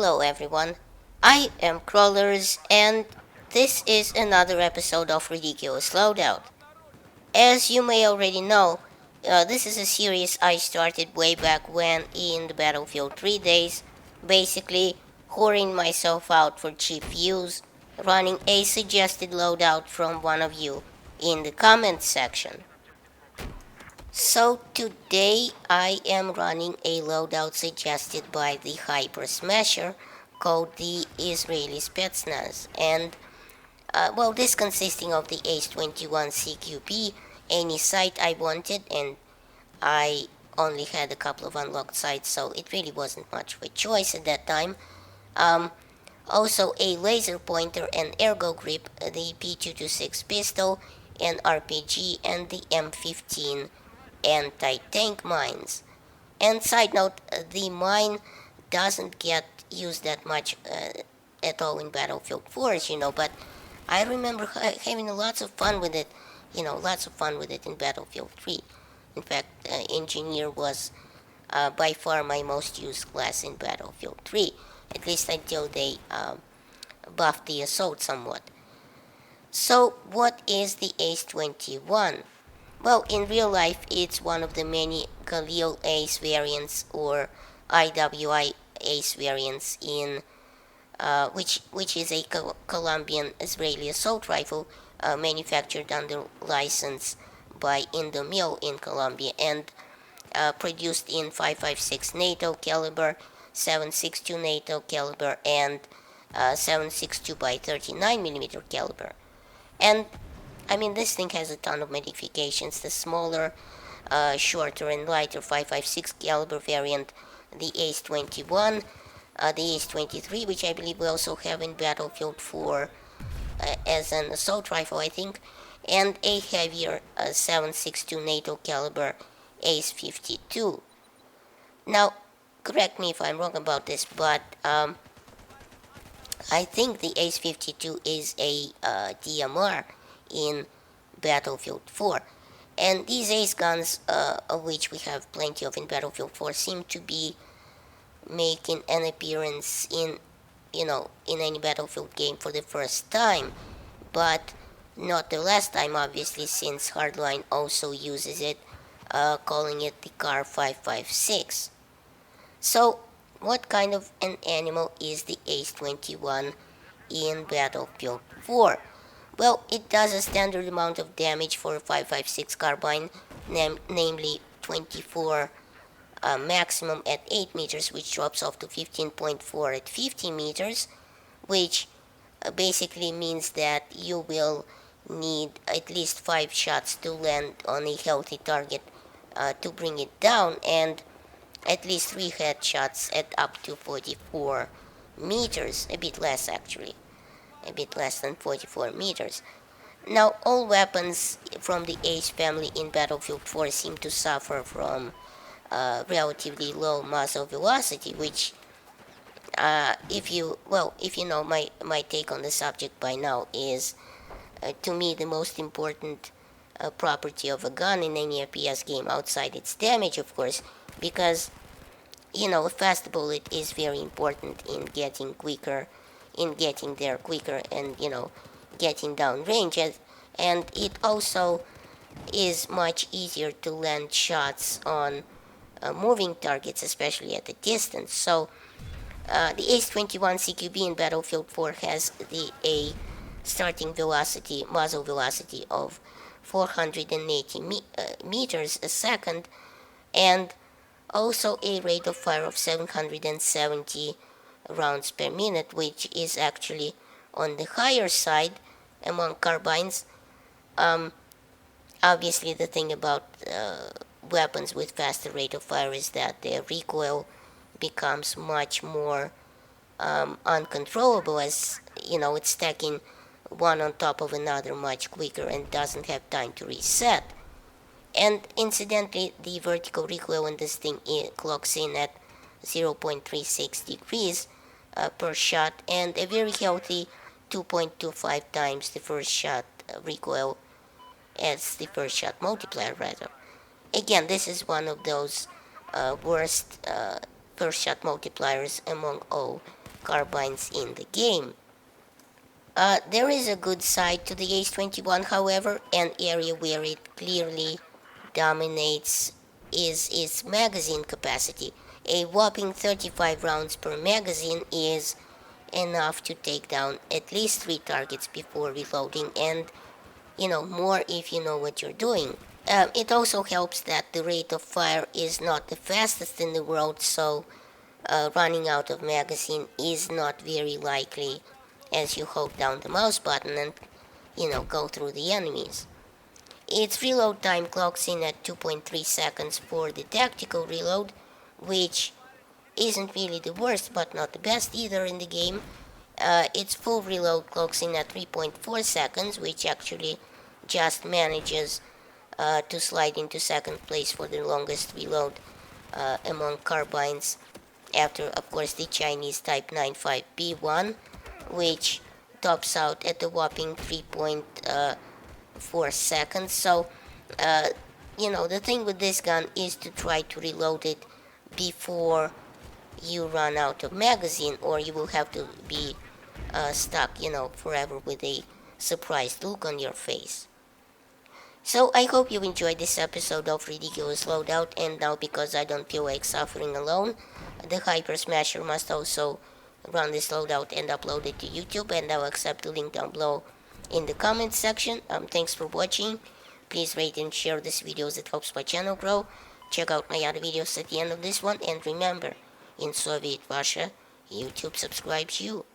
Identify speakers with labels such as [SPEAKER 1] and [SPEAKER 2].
[SPEAKER 1] Hello everyone, I am Crawlers and this is another episode of Ridiculous Loadout. As you may already know, this is a series I started way back when in the Battlefield 3 days, basically whoring myself out for cheap views, running a suggested loadout from one of you in the comments section. So today I am running a loadout suggested by the Hyper Smasher called the Israeli Spetznaz, and this consisting of the Ace-21 CQB, any site I wanted, and I only had a couple of unlocked sites, so it really wasn't much of a choice at that time. Um, Also a laser pointer and ergo grip, the P226 pistol, an RPG, and the M15 anti-tank mines. And side note, the mine doesn't get used that much at all in Battlefield 4, as you know, but I remember having lots of fun with it, lots of fun with it in Battlefield 3. In fact, Engineer was by far my most used class in Battlefield 3, at least until they buffed the assault somewhat. So, what is the Ace-21? Well, in real life, it's one of the many Galil Ace variants or IWI Ace variants in which is a Colombian Israeli assault rifle manufactured under license by Indomil in Colombia and produced in 5.56 NATO caliber, 7.62 NATO caliber, and 7.62 by 39 millimeter caliber. And I mean, this thing has a ton of modifications. The smaller, shorter, and lighter 5.56 caliber variant, the Ace-21, the Ace-23, which I believe we also have in Battlefield 4 as an assault rifle, I think, and a heavier 7.62 NATO caliber Ace-52. Now, correct me if I'm wrong about this, but I think the Ace-52 is a DMR in Battlefield 4. And these ace guns, of which we have plenty of in Battlefield 4, seem to be making an appearance in any Battlefield game for the first time, but not the last time, obviously, since Hardline also uses it, calling it the Car 556. So, what kind of an animal is the Ace-21 in Battlefield 4? Well, it does a standard amount of damage for a 5.56 carbine, namely 24 maximum at 8 meters, which drops off to 15.4 at 50 meters, which basically means that you will need at least 5 shots to land on a healthy target to bring it down, and at least 3 headshots at up to 44 meters, a bit less actually, a bit less than 44 meters. Now, all weapons from the Ace family in Battlefield 4 seem to suffer from relatively low muzzle velocity, which, if you know my take on the subject by now, is to me the most important property of a gun in any FPS game outside its damage, of course, because a fast bullet is very important in getting quicker, in getting there quicker, and getting down range, and it also is much easier to land shots on moving targets, especially at a distance. So the Ace-21 CQB in Battlefield 4 has a starting velocity, muzzle velocity of 480 meters a second, and also a rate of fire of 770 rounds per minute, which is actually on the higher side among carbines. Um, Obviously, the thing about weapons with faster rate of fire is that their recoil becomes much more uncontrollable, as it's stacking one on top of another much quicker and doesn't have time to reset. And incidentally, the vertical recoil on this thing clocks in at 0.36 degrees per shot, and a very healthy 2.25 times the first shot recoil as the first shot multiplier, rather. Again, this is one of those worst first shot multipliers among all carbines in the game. There is a good side to the Ace-21, however. An area where it clearly dominates is its magazine capacity. A whopping 35 rounds per magazine is enough to take down at least 3 targets before reloading, and more if you know what you're doing. It also helps that the rate of fire is not the fastest in the world, so running out of magazine is not very likely as you hold down the mouse button and go through the enemies. Its reload time clocks in at 2.3 seconds for the tactical reload, which isn't really the worst but not the best either in the game. Its full reload clocks in at 3.4 seconds, which actually just manages to slide into second place for the longest reload among carbines, after, of course, the Chinese Type 95B1, which tops out at a whopping 3.4 seconds. So, uh, the thing with this gun is to try to reload it before you run out of magazine, or you will have to be stuck, forever with a surprised look on your face. So I hope you enjoyed this episode of Ridiculous Loadout, and now because I don't feel like suffering alone, the Hyper Smasher must also run this loadout and upload it to YouTube, and I'll accept the link down below in the comments section. Thanks for watching. Please rate and share this video as it helps my channel grow. Check out my other videos at the end of this one, and remember, in Soviet Russia, YouTube subscribes you.